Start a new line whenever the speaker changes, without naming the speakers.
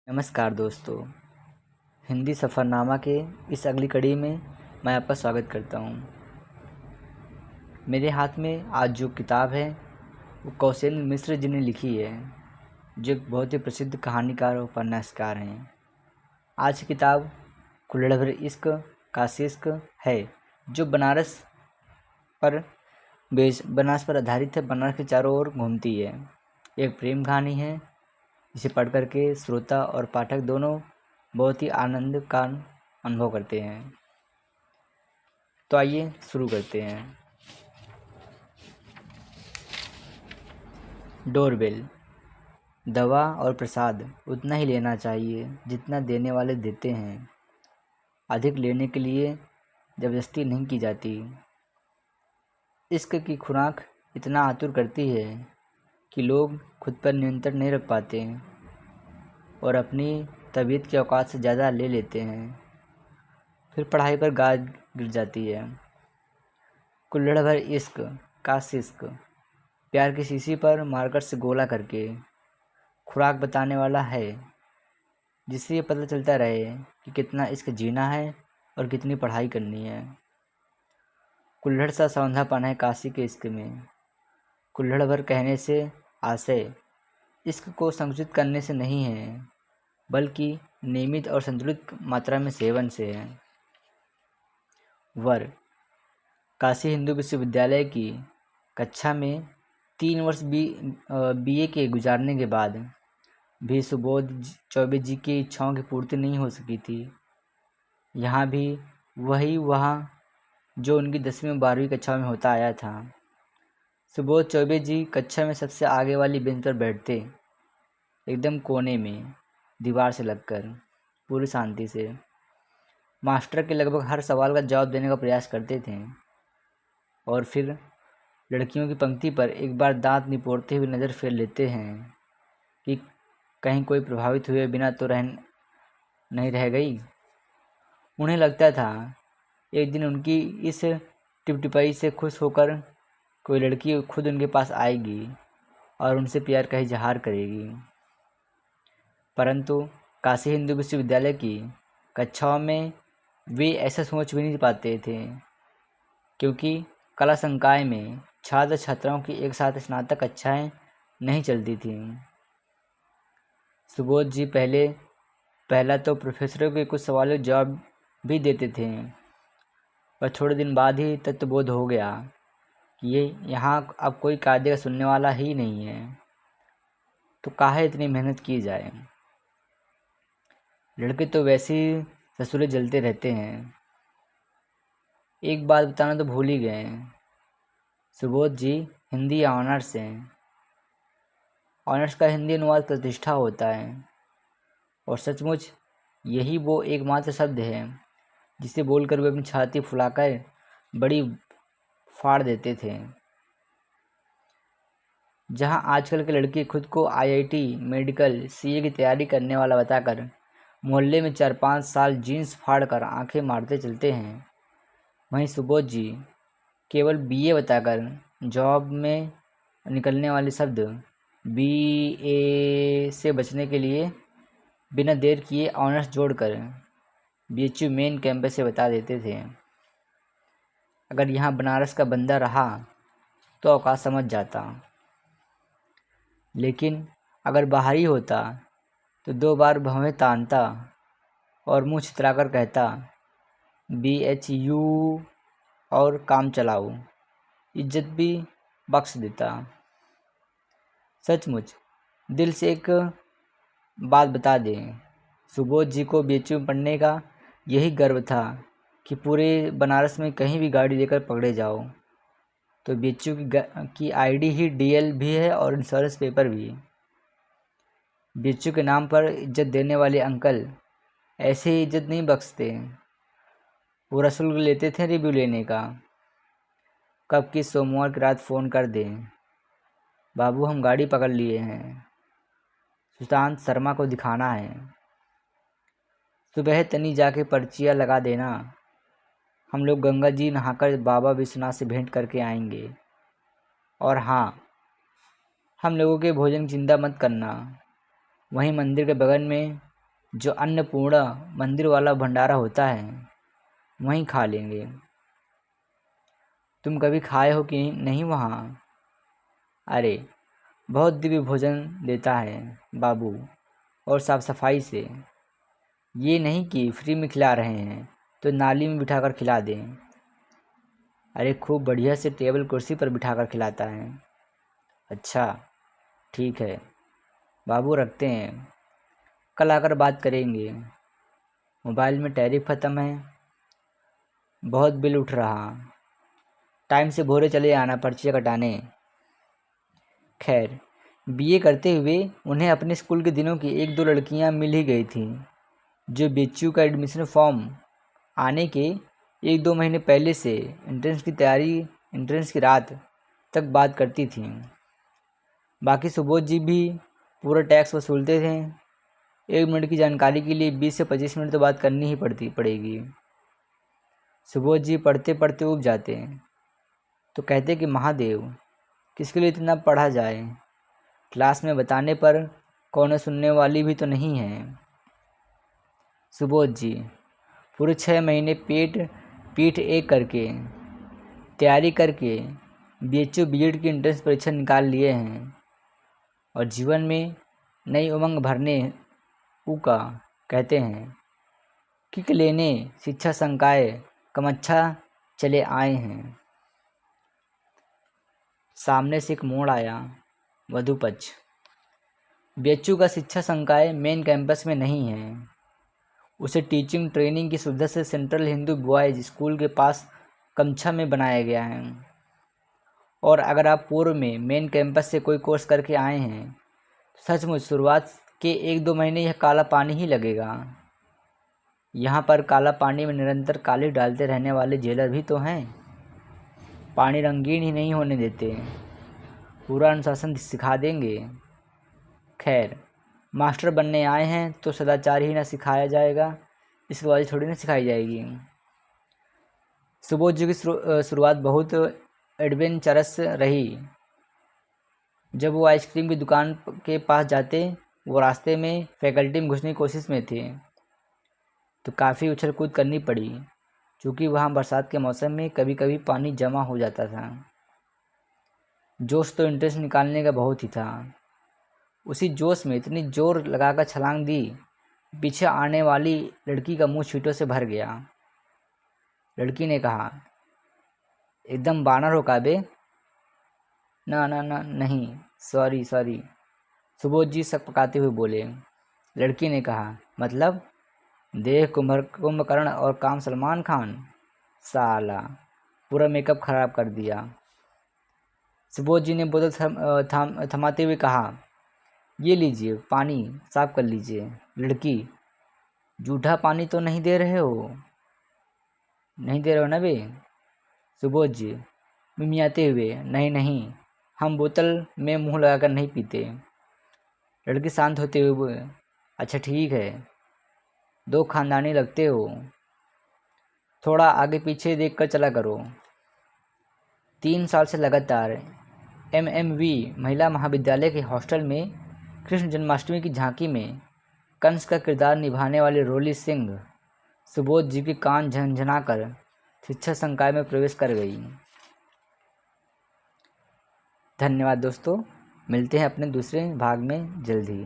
नमस्कार दोस्तों, हिंदी सफ़रनामा के इस अगली कड़ी में मैं आपका स्वागत करता हूँ। मेरे हाथ में आज जो किताब है वो कौशलेंद्र मिश्र जी ने लिखी है, जो एक बहुत ही प्रसिद्ध कहानीकार और उपन्यासकार हैं। आज की किताब कुल्हड़ भर इश्क काशी इश्क है, जो बनारस पर आधारित है। बनारस के चारों ओर घूमती है। एक प्रेम कहानी है जिसे पढ़ करके श्रोता और पाठक दोनों बहुत ही आनंद का अनुभव करते हैं। तो आइए शुरू करते हैं। डोरबेल। दवा और प्रसाद उतना ही लेना चाहिए जितना देने वाले देते हैं। अधिक लेने के लिए ज़बरदस्ती नहीं की जाती। इश्क की खुराक इतना आतुर करती है कि लोग खुद पर नियंत्रण नहीं रख पाते और अपनी तबीयत की औकात से ज़्यादा ले लेते हैं। फिर पढ़ाई पर गाज गिर जाती है। कुल्हड़ भर इश्क काशी इश्क। प्यार की शीशी पर मार्कर से गोला करके खुराक बताने वाला है, जिससे ये पता चलता रहे कि कितना इश्क जीना है और कितनी पढ़ाई करनी है। कुल्हड़ सा सौंधापन है काशी के इश्क में। कुल्हड़ भर कहने से आशय इश्क को संकुचित करने से नहीं है, बल्कि नियमित और संतुलित मात्रा में सेवन से है। वर। काशी हिंदू विश्वविद्यालय की कक्षा में 3 वर्ष बीए के गुजारने के बाद भी सुबोध चौबे जी की इच्छाओं की पूर्ति नहीं हो सकी थी। यहाँ भी वहाँ जो उनकी 10वीं और 12वीं कक्षा में होता आया था। सुबोध चौबे जी कक्षा में सबसे आगे वाली बेंच पर बैठते, एकदम कोने में, दीवार से लगकर, पूरी शांति से। मास्टर के लगभग हर सवाल का जवाब देने का प्रयास करते थे और फिर लड़कियों की पंक्ति पर एक बार दांत निपोड़ते हुए नज़र फेर लेते हैं कि कहीं कोई प्रभावित हुए बिना तो नहीं रह गई। उन्हें लगता था एक दिन उनकी इस टिपटिपाई से खुश होकर कोई लड़की खुद उनके पास आएगी और उनसे प्यार का इजहार करेगी। परंतु काशी हिंदू विश्वविद्यालय की कक्षाओं में वे ऐसा सोच भी नहीं पाते थे, क्योंकि कला संकाय में छात्र छात्राओं की एक साथ स्नातक कक्षाएं नहीं चलती थीं। सुबोध जी पहला तो प्रोफेसरों के कुछ सवालों के जवाब भी देते थे, पर थोड़े दिन बाद ही तत्वबोध हो गया कि ये यहाँ अब कोई कायदे का सुनने वाला ही नहीं है, तो काहे इतनी मेहनत की जाए। लड़के तो वैसे ही ससुरे जलते रहते हैं। एक बात बताना तो भूल ही गए, सुबोध जी हिंदी ऑनर्स हैं। ऑनर्स का हिंदी अनुवाद प्रतिष्ठा होता है, और सचमुच यही वो एकमात्र शब्द है जिसे बोलकर वे अपनी छाती फुलाकर बड़ी फाड़ देते थे। जहां आजकल के लड़के खुद को आईआईटी, मेडिकल, सीए की तैयारी करने वाला बताकर मोहल्ले में 4-5 साल जीन्स फाड़कर आंखें मारते चलते हैं, वहीं सुबोध जी केवल बीए बताकर जॉब में निकलने वाले शब्द बीए से बचने के लिए बिना देर किए ऑनर्स जोड़कर बीएचयू मेन कैंपस से बता देते थे। अगर यहाँ बनारस का बंदा रहा तो औकात समझ जाता, लेकिन अगर बाहरी होता तो 2 बार भवें तानता और मुँह छितराकर कहता बीएचयू और काम चलाओ, इज्जत भी बख्श देता। सचमुच दिल से एक बात बता दें, सुबोध जी को बीएचयू में पढ़ने का यही गर्व था कि पूरे बनारस में कहीं भी गाड़ी लेकर पकड़े जाओ तो बीएचयू की आईडी ही डीएल भी है और इंश्योरेंस पेपर भी। बीएचयू के नाम पर इज्जत देने वाले अंकल ऐसे ही इज्जत नहीं बख्शते, पूरा शुल्क लेते थे रिव्यू लेने का। कब की सोमवार की रात फ़ोन कर दें, बाबू हम गाड़ी पकड़ लिए हैं, सुशांत शर्मा को दिखाना है। सुबह तनी जाके पर्चियाँ लगा देना, हम लोग गंगा जी नहाकर बाबा विश्वनाथ से भेंट करके आएंगे। और हाँ, हम लोगों के भोजन की चिंता मत करना, वहीं मंदिर के बगल में जो अन्नपूर्णा मंदिर वाला भंडारा होता है वहीं खा लेंगे। तुम कभी खाए हो कि नहीं वहाँ? अरे बहुत दिव्य भोजन देता है बाबू, और साफ सफाई से। ये नहीं कि फ्री में खिला रहे हैं तो नाली में बिठाकर खिला दें। अरे खूब बढ़िया से टेबल कुर्सी पर बिठाकर खिलाता है। अच्छा ठीक है बाबू, रखते हैं, कल आकर बात करेंगे। मोबाइल में टैरिफ ख़त्म है, बहुत बिल उठ रहा। टाइम से भोरे चले आना पर्चियाँ कटाने। खैर बीए करते हुए उन्हें अपने स्कूल के दिनों की एक दो लड़कियां मिल ही गई थीं, जो बीएचयू का एडमिशन फॉर्म आने के एक दो महीने पहले से एंट्रेंस की रात तक बात करती थीं। बाकी सुबोध जी भी पूरा टैक्स वसूलते थे। 1 मिनट की जानकारी के लिए 20 से 25 मिनट तो बात करनी ही पड़ेगी। सुबोध जी पढ़ते पढ़ते ऊब जाते, तो कहते कि महादेव किसके लिए इतना पढ़ा जाए, क्लास में बताने पर कौन सुनने वाली भी तो नहीं है। सुबोध जी पूरे 6 महीने पीठ एक करके तैयारी करके बीएचयू बीएड की एंट्रेंस परीक्षा निकाल लिए हैं, और जीवन में नई उमंग भरने का कहते हैं। किक लेने शिक्षा संकाय कमच्छा चले आए हैं। सामने से एक मोड़ आया। वधु पक्ष। बीएचयू का शिक्षा संकाय मेन कैंपस में नहीं है। उसे टीचिंग ट्रेनिंग की सुविधा से सेंट्रल हिंदू बॉयज स्कूल के पास कमच्छा में बनाया गया है। और अगर आप पूर्व में मेन कैंपस से कोई कोर्स करके आए हैं तो सचमुच शुरुआत के 1-2 महीने यह काला पानी ही लगेगा। यहाँ पर काला पानी में निरंतर काली डालते रहने वाले जेलर भी तो हैं। पानी रंगीन ही नहीं होने देते, पूरा अनुशासन सिखा देंगे। खैर मास्टर बनने आए हैं तो सदाचार ही ना सिखाया जाएगा, इसके बाद थोड़ी ना सिखाई जाएगी। सुबोध जी की शुरुआत बहुत एडवेंचरस रही। जब वो आइसक्रीम की दुकान के पास जाते, वो रास्ते में फैकल्टी में घुसने की कोशिश में थे तो काफ़ी उछल कूद करनी पड़ी, क्योंकि वहाँ बरसात के मौसम में कभी कभी पानी जमा हो जाता था। जोश तो इंटरेस्ट निकालने का बहुत ही था। उसी जोश में इतनी जोर लगाकर छलांग दी, पीछे आने वाली लड़की का मुंह छींटों से भर गया। लड़की ने कहा, एकदम बानर हो काबे? ना ना ना नहीं, सॉरी। सुबोध जी शक पकाते हुए बोले। लड़की ने कहा, मतलब? देह कुंभकर्ण और काम सलमान खान। साला पूरा मेकअप खराब कर दिया। सुबोध जी ने बोतल थमाते हुए कहा, ये लीजिए पानी साफ कर लीजिए। लड़की, जूठा पानी तो नहीं दे रहे हो? नहीं दे रहे हो ना बे? सुबोध जी मिमियाते हुए, नहीं, हम बोतल में मुंह लगाकर नहीं पीते। लड़की शांत होते हुए बोले, अच्छा ठीक है, दो खानदानी लगते हो, थोड़ा आगे पीछे देखकर चला करो। 3 साल से लगातार MMV महिला महाविद्यालय के हॉस्टल में कृष्ण जन्माष्टमी की झांकी में कंस का किरदार निभाने वाली रोली सिंह सुबोध जी के कान झंझनाकर शिक्षा संकाय में प्रवेश कर गई। धन्यवाद दोस्तों, मिलते हैं अपने दूसरे भाग में जल्द ही।